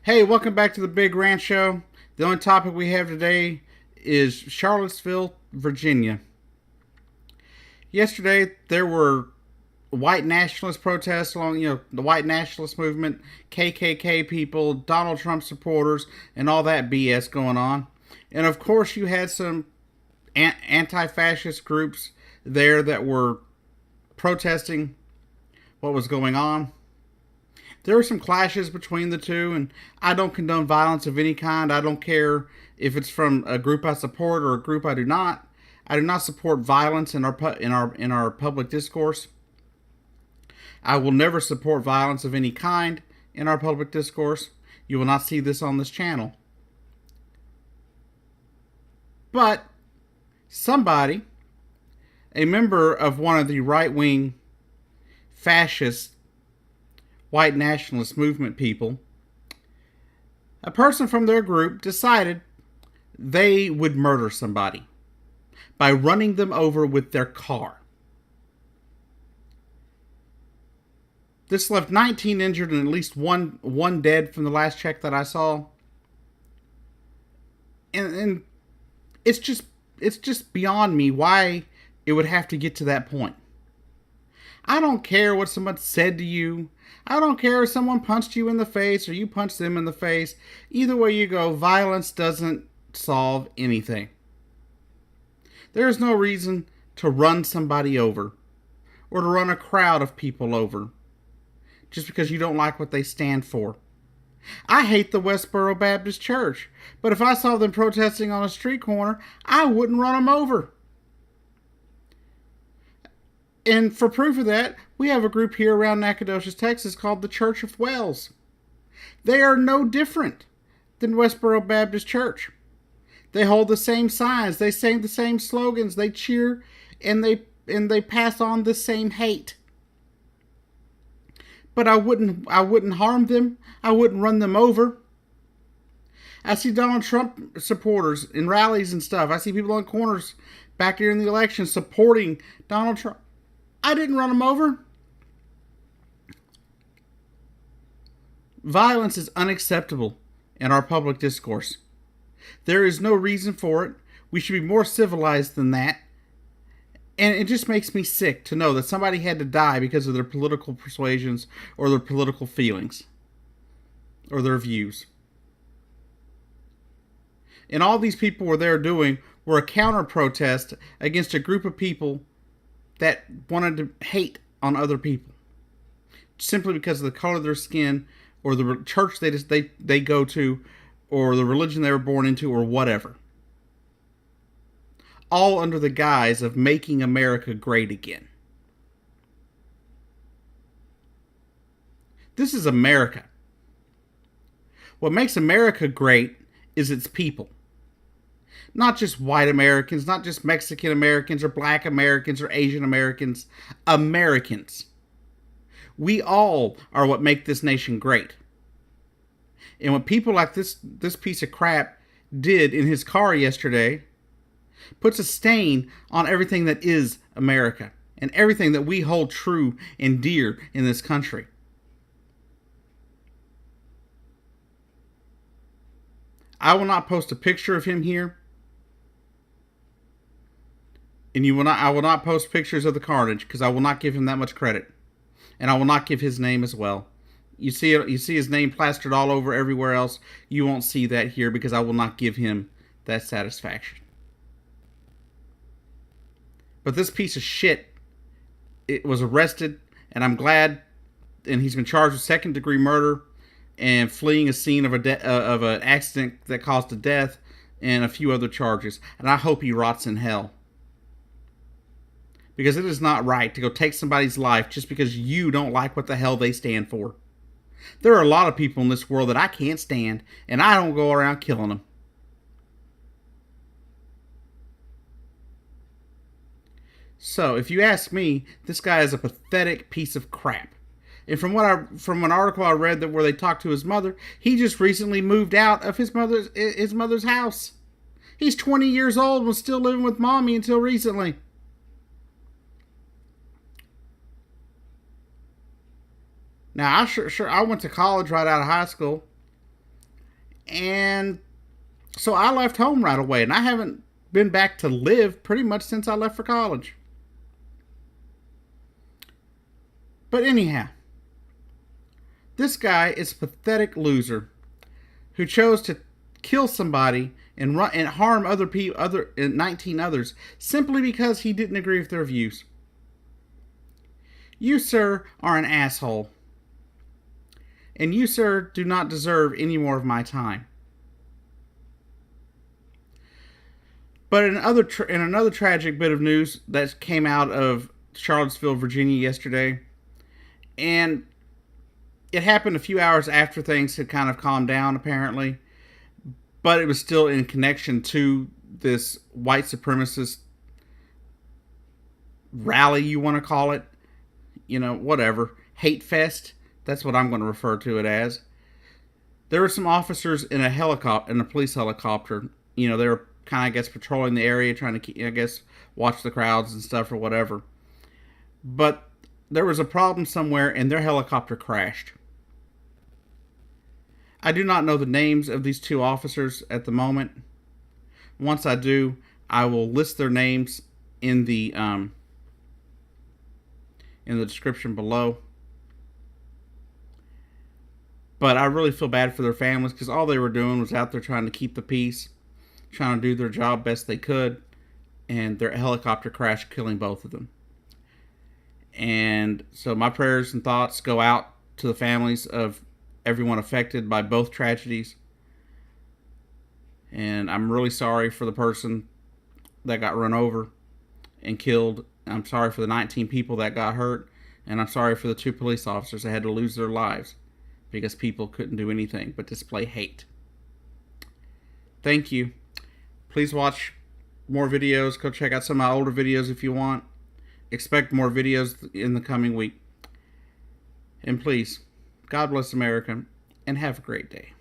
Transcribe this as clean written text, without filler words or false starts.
Hey, welcome back to the Big Ranch Show. The only topic we have today is Charlottesville, Virginia. Yesterday, there were white nationalist protests along, the white nationalist movement, KKK people, Donald Trump supporters, and all that BS going on. And of course, you had some anti fascist groups there that were protesting what was going on. There were some clashes between the two, and I don't condone violence of any kind. I don't care if it's from a group I support or a group I do not. I do not support violence in our public discourse. I will never support violence of any kind in our public discourse. You will not see this on this channel. But somebody, a member of one of the right-wing fascist white nationalist movement people, a person from their group decided they would murder somebody by running them over with their car. This left 19 injured and at least one dead from the last check that I saw. And it's just beyond me why it would have to get to that point. I don't care what someone said to you. I don't care if someone punched you in the face or you punched them in the face. Either way you go, violence doesn't solve anything. There is no reason to run somebody over or to run a crowd of people over just because you don't like what they stand for. I hate the Westboro Baptist Church, but if I saw them protesting on a street corner, I wouldn't run them over. And for proof of that, we have a group here around Nacogdoches, Texas called the Church of Wells. They are no different than Westboro Baptist Church. They hold the same signs, they sing the same slogans, they cheer, and they pass on the same hate. But I wouldn't harm them. I wouldn't run them over. I see Donald Trump supporters in rallies and stuff. I see people on corners back during the election supporting Donald Trump. I didn't run them over. Violence is unacceptable in our public discourse. There is no reason for it. We should be more civilized than that. And it just makes me sick to know that somebody had to die because of their political persuasions or their political feelings or their views. And all these people were there doing were a counter protest against a group of people that wanted to hate on other people simply because of the color of their skin or the church they go to or the religion they were born into or whatever. All under the guise of making America great again. This is America. What makes America great is its people. Not just white Americans, not just Mexican Americans or black Americans or Asian Americans. Americans. We all are what make this nation great. And what people like this piece of crap did in his car yesterday puts a stain on everything that is America and everything that we hold true and dear in this country. I will not post a picture of him here. And I will not post pictures of the carnage because I will not give him that much credit. And I will not give his name as well. You see his name plastered all over everywhere else. You won't see that here because I will not give him that satisfaction. But this piece of shit, it was arrested, and I'm glad, and he's been charged with second-degree murder and fleeing a scene of an accident that caused a death and a few other charges. And I hope he rots in hell. Because it is not right to go take somebody's life just because you don't like what the hell they stand for. There are a lot of people in this world that I can't stand, and I don't go around killing them. So, if you ask me, this guy is a pathetic piece of crap. And from an article I read where they talked to his mother, he just recently moved out of his mother's house. He's 20 years old and was still living with mommy until recently. Now, I went to college right out of high school, And so I left home right away, and I haven't been back to live pretty much since I left for college. But anyhow, this guy is a pathetic loser who chose to kill somebody and harm other people, 19 others, simply because he didn't agree with their views. You, sir, are an asshole. And you, sir, do not deserve any more of my time. But in another tragic bit of news that came out of Charlottesville, Virginia yesterday, and it happened a few hours after things had kind of calmed down, apparently, but it was still in connection to this white supremacist rally, you want to call it. You know, whatever. Hate fest. That's what I'm going to refer to it as. There were some officers in a police helicopter. You know, they were kind of, I guess, patrolling the area, trying to, I guess, watch the crowds and stuff or whatever. But there was a problem somewhere, and their helicopter crashed. I do not know the names of these two officers at the moment. Once I do, I will list their names in the description below. But I really feel bad for their families, because all they were doing was out there trying to keep the peace, trying to do their job best they could, and their helicopter crashed, killing both of them. And so my prayers and thoughts go out to the families of everyone affected by both tragedies. And I'm really sorry for the person that got run over and killed. I'm sorry for the 19 people that got hurt. And I'm sorry for the 2 police officers that had to lose their lives because people couldn't do anything but display hate. Thank you. Please watch more videos. Go check out some of my older videos if you want. Expect more videos in the coming week. And please, God bless America, and have a great day.